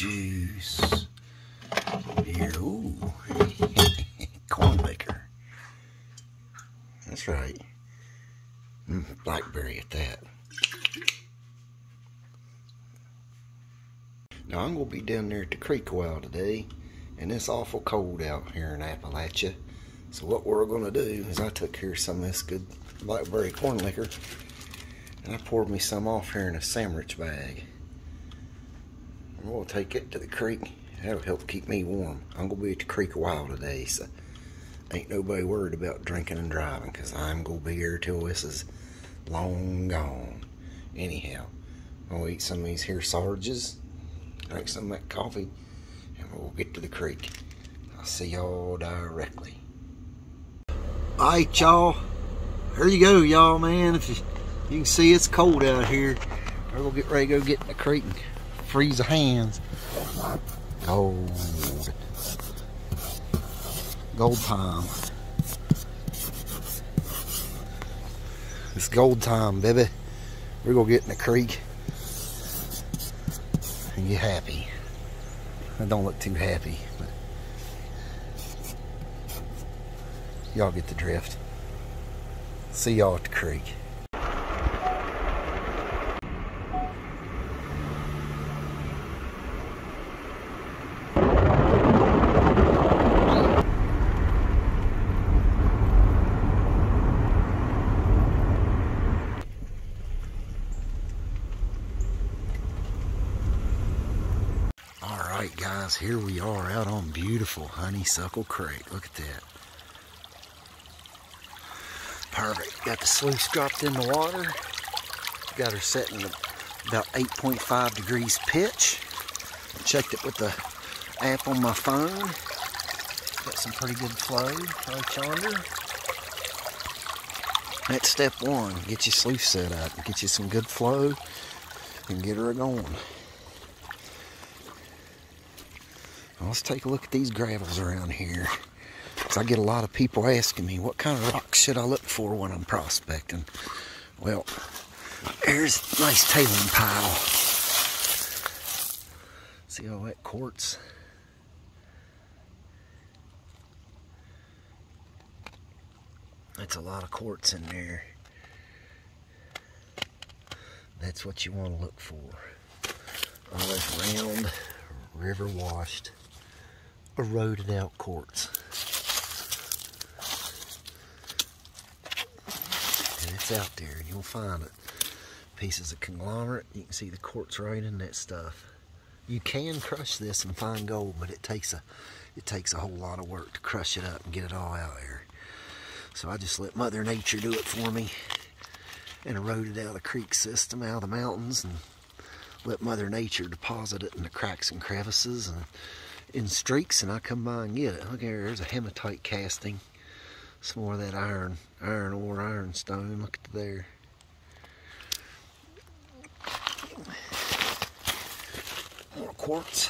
juice. Here, ooh. Corn liquor. That's right. Blackberry at that. Now I'm going to be down there at the creek a while today, and it's awful cold out here in Appalachia. So what we're going to do is I took here some of this good blackberry corn liquor, and I poured me some off here in a sandwich bag. I'm going to take it to the creek. That'll help keep me warm. I'm going to be at the creek a while today, so ain't nobody worried about drinking and driving, because I'm going to be here till this is long gone. Anyhow, I'm going to eat some of these here sausages, drink some of that coffee, and we'll get to the creek. I'll see y'all directly. Alright, y'all. Here you go, y'all, man. If you can see, it's cold out here. We're going to get ready to go get in the creek and freeze the hands. Gold time. It's gold time, baby. We're gonna get in the creek and get happy. I don't look too happy, but y'all get the drift. See y'all at the creek. Alright guys, here we are out on beautiful Honeysuckle Creek. Look at that. Perfect. Got the sluice dropped in the water. Got her set in about 8.5 degrees pitch. Checked it with the app on my phone. Got some pretty good flow right yonder. That's step one. Get your sluice set up. Get you some good flow and get her going. Let's take a look at these gravels around here. Because I get a lot of people asking me, what kind of rocks should I look for when I'm prospecting? Well, there's a nice tailing pile. See all that quartz? That's a lot of quartz in there. That's what you want to look for. All this round, river washed, eroded out quartz. And it's out there, and you'll find it. Pieces of conglomerate, you can see the quartz right in that stuff. You can crush this and find gold, but it takes a whole lot of work to crush it up and get it all out there. So I just let Mother Nature do it for me and erode it out of the creek system, out of the mountains, and let Mother Nature deposit it in the cracks and crevices and in streaks, and I come by and get it. Look here, there's a hematite casting. Some more of that iron ore, ironstone. Look at there. More quartz.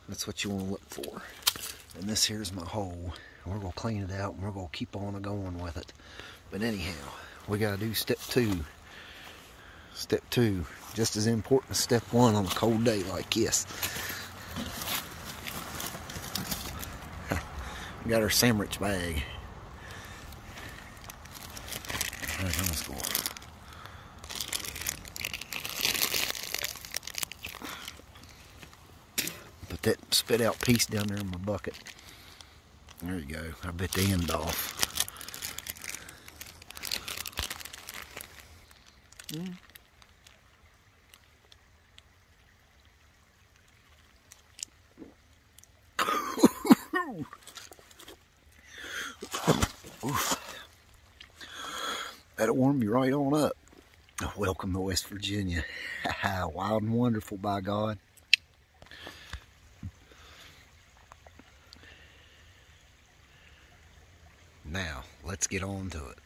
That's what you want to look for. And this here's my hole. We're going to clean it out and we're going to keep on going with it. But anyhow, we got to do step two. Step two, just as important as step one on a cold day like this. We got our sandwich bag. Alright, let's go. Put that spit out piece down there in my bucket. There you go. I bit the end off. That'll warm you right on up. Welcome to West Virginia. Wild and wonderful, by God. Now, let's get on to it.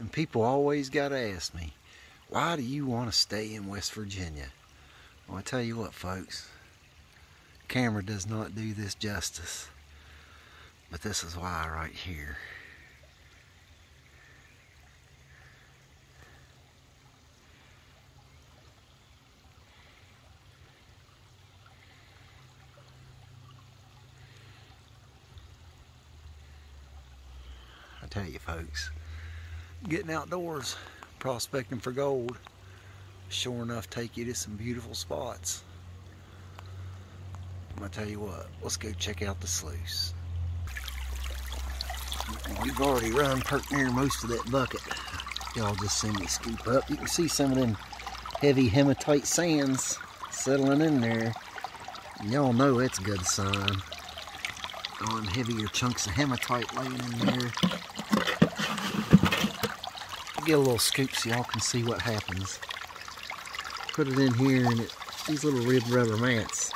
And people always got to ask me, why do you want to stay in West Virginia? Well, I tell you what, folks, camera does not do this justice. But this is why right here. I tell you, folks, getting outdoors, prospecting for gold, sure enough take you to some beautiful spots. I'm gonna tell you what, let's go check out the sluice. We've already run pert near most of that bucket. Y'all just see me scoop up. You can see some of them heavy hematite sands settling in there. Y'all know that's a good sign. All them heavier chunks of hematite laying in there. Get a little scoop so y'all can see what happens. Put it in here, and these little ribbed rubber mats,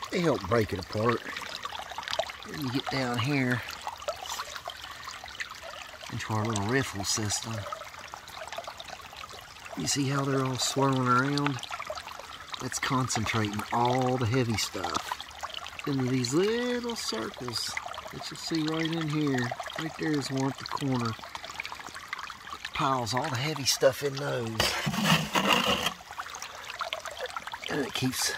they help break it apart. Then you get down here into our little riffle system. You see how they're all swirling around? That's concentrating all the heavy stuff into these little circles that you'll see right in here. Right there is one at the corner. Piles all the heavy stuff in those. And it keeps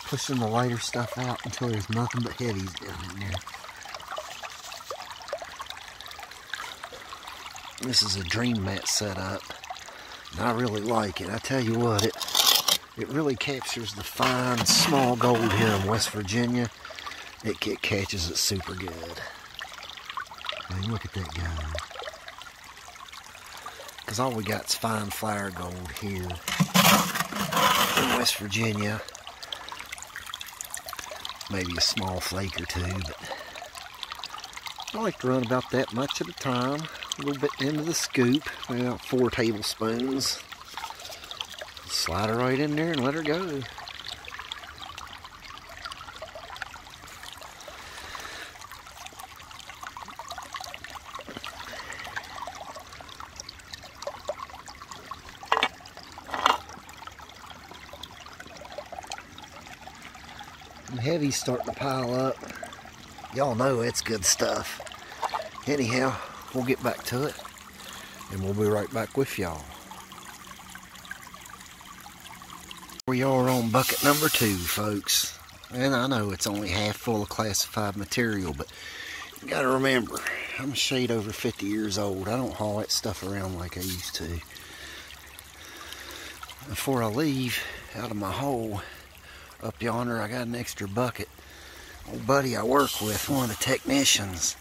pushing the lighter stuff out until there's nothing but heavies down in there. This is a dream mat setup, and I really like it. I tell you what, it really captures the fine, small gold here in West Virginia. It catches it super good. I mean, look at that guy. Because all we got is fine flyer gold here in West Virginia. Maybe a small flake or two, but I like to run about that much at a time. A little bit into the scoop, about 4 tablespoons. Slide her right in there and let her go. The heavy's starting to pile up. Y'all know it's good stuff. Anyhow, we'll get back to it, and we'll be right back with y'all. We are on bucket number 2, folks. And I know it's only half full of classified material, but you gotta remember, I'm a shade over 50 years old. I don't haul that stuff around like I used to. Before I leave out of my hole up yonder, I got an extra bucket. Old buddy I work with, one of the technicians,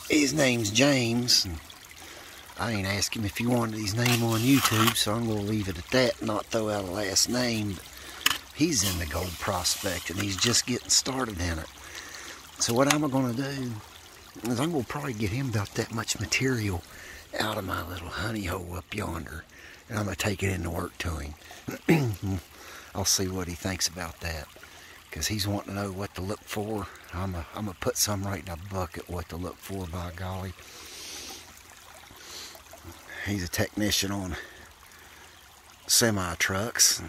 his name's James, and I ain't asked him if he wanted his name on YouTube, so I'm going to leave it at that and not throw out a last name. But he's in the gold prospect, and he's just getting started in it. So what I'm going to do is I'm going to probably get him about that much material out of my little honey hole up yonder, and I'm going to take it into work to him. I'll see what he thinks about that, because he's wanting to know what to look for. I'm going to put some right in a bucket, what to look for, by golly. He's a technician on semi-trucks.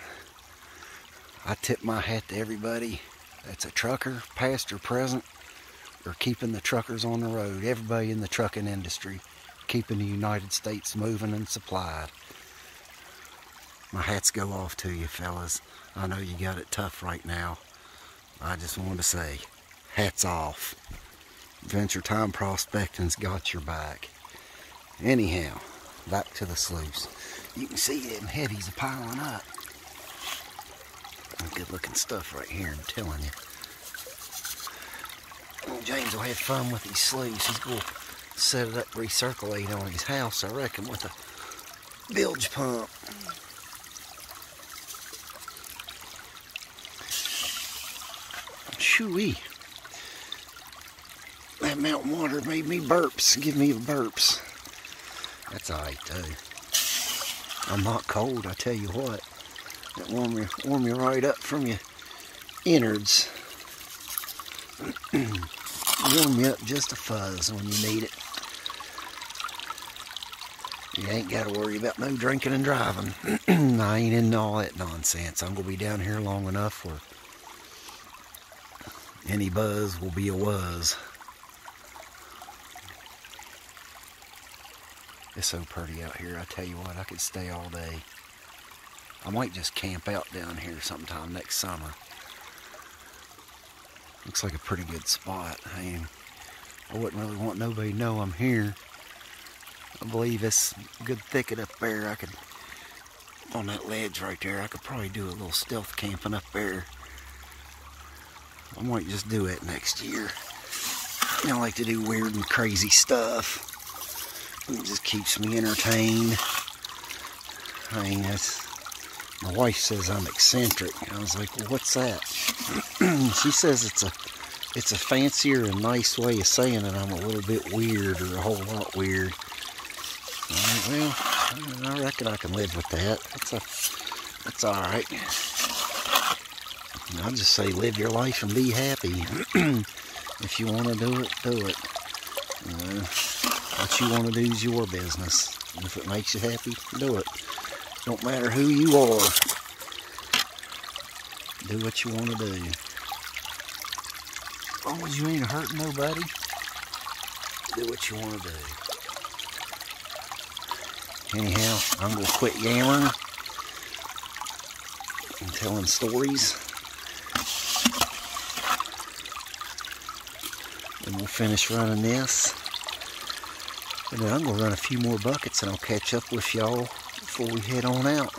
I tip my hat to everybody that's a trucker, past or present, or keeping the truckers on the road. Everybody in the trucking industry, keeping the United States moving and supplied. My hats go off to you, fellas. I know you got it tough right now. I just wanted to say, hats off. Adventure Time Prospecting's got your back. Anyhow, back to the sluice. You can see them heavies are piling up. Good looking stuff right here, I'm telling you. Well, James will have fun with his sluice. He's going to set it up, recirculate on his house, I reckon, with a bilge pump. Shoo-wee. That mountain water made me burps. Give me the burps. That's alright though. I'm not cold, I tell you what. That warm you right up from your innards. Warm you up just a fuzz when you need it. You ain't got to worry about no drinking and driving. I ain't into all that nonsense. I'm going to be down here long enough where any buzz will be a whiz. It's so pretty out here. I tell you what, I could stay all day. I might just camp out down here sometime next summer. Looks like a pretty good spot. I wouldn't really want nobody to know I'm here. I believe it's a good thicket up there. I could, on that ledge right there, I could probably do a little stealth camping up there. I might just do it next year. I like to do weird and crazy stuff. It just keeps me entertained. My wife says I'm eccentric. I was like, well, what's that? She says it's a fancier and nice way of saying that I'm a little bit weird, or a whole lot weird. Well, I reckon I can live with that. That's all right. I'll just say live your life and be happy. If you want to do it, do it. What you want to do is your business. And if it makes you happy, do it. Don't matter who you are. Do what you want to do. As long as you ain't hurting nobody, do what you want to do. Anyhow, I'm going to quit yammering and telling stories. And we'll finish running this. And then I'm going to run a few more buckets and I'll catch up with y'all before we head on out.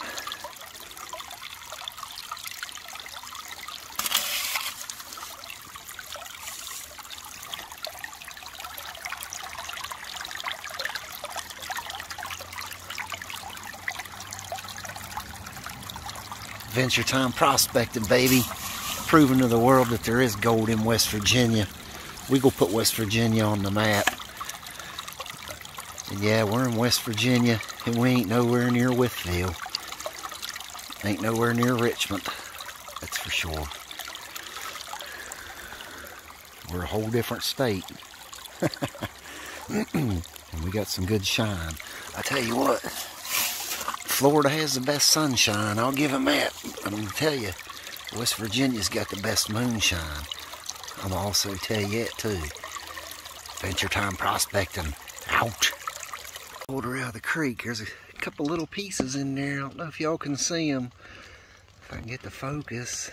Adventure time prospecting, baby. Proving to the world that there is gold in West Virginia. We go put West Virginia on the map. And yeah, we're in West Virginia, and we ain't nowhere near Wytheville. Ain't nowhere near Richmond. That's for sure. We're a whole different state. And we got some good shine. I tell you what, Florida has the best sunshine. I'll give them that. I'm going to tell you, West Virginia's got the best moonshine. I'm going to also tell you that too. Adventure time prospecting. Out. Water out of the creek. There's a couple little pieces in there. I don't know if y'all can see them. If I can get the focus.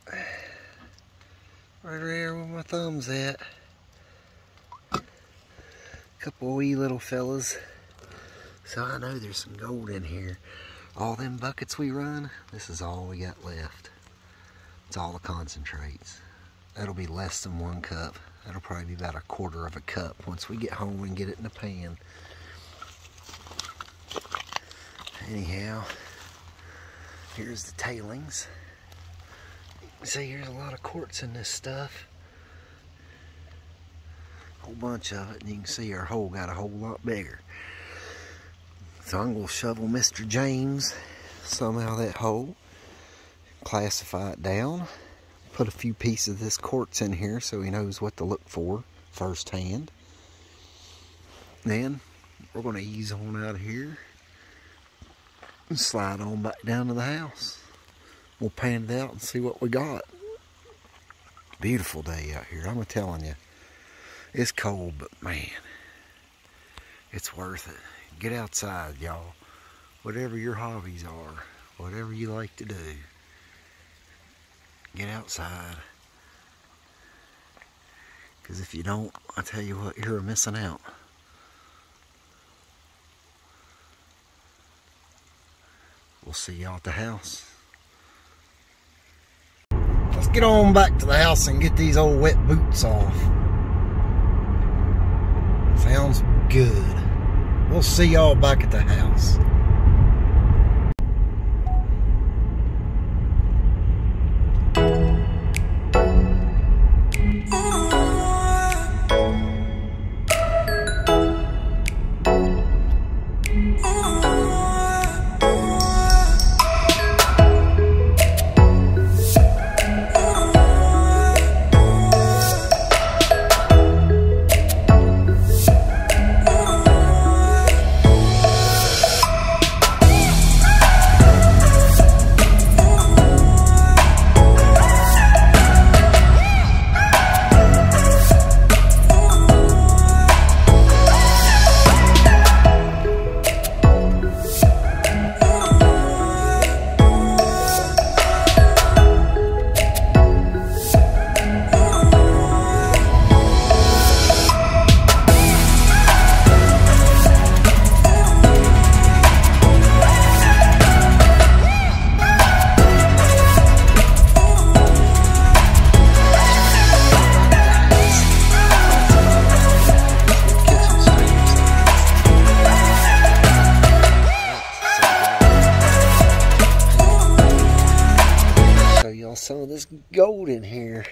Right there where my thumb's at. Couple wee little fellas. So I know there's some gold in here. All them buckets we run, this is all we got left. It's all the concentrates. That'll be less than 1 cup. That'll probably be about 1/4 of a cup once we get home and get it in the pan. Anyhow, here's the tailings. You can see here's a lot of quartz in this stuff. A whole bunch of it, and you can see our hole got a whole lot bigger. So I'm going to shovel Mr. James some out of that hole, classify it down, put a few pieces of this quartz in here so he knows what to look for firsthand. Then we're going to ease on out of here and slide on back down to the house. We'll pan it out and see what we got. Beautiful day out here, I'm telling you. It's cold, but man, it's worth it. Get outside, y'all. Whatever your hobbies are, whatever you like to do, get outside. Because if you don't, I tell you what, you're missing out. We'll see y'all at the house. Let's get on back to the house and get these old wet boots off. Sounds good. We'll see y'all back at the house. there's gold in here.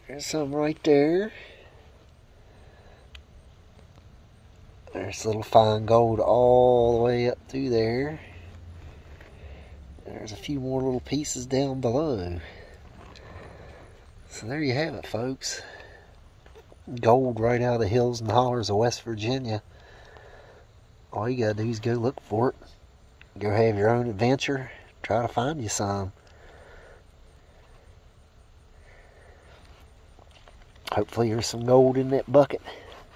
There's some right there. There's a little fine gold all the way up through there. There's a few more little pieces down below. So there you have it, folks. Gold right out of the hills and hollers of West Virginia. All you gotta do is go look for it. Go have your own adventure. Try to find you some. Hopefully there's some gold in that bucket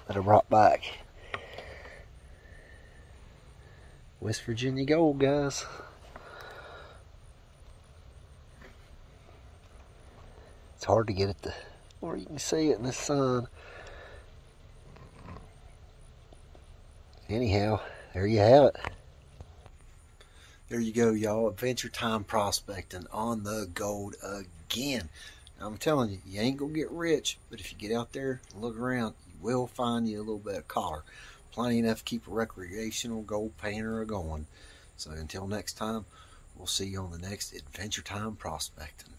that I brought back. West Virginia gold, guys. It's hard to get it where you can see it in the sun. Anyhow, there you have it. There you go, y'all. Adventure time prospecting on the gold again. I'm telling you, you ain't gonna get rich, but if you get out there and look around, you will find you a little bit of collar. Plenty enough to keep a recreational gold painter going. So until next time, we'll see you on the next Adventure Time Prospecting.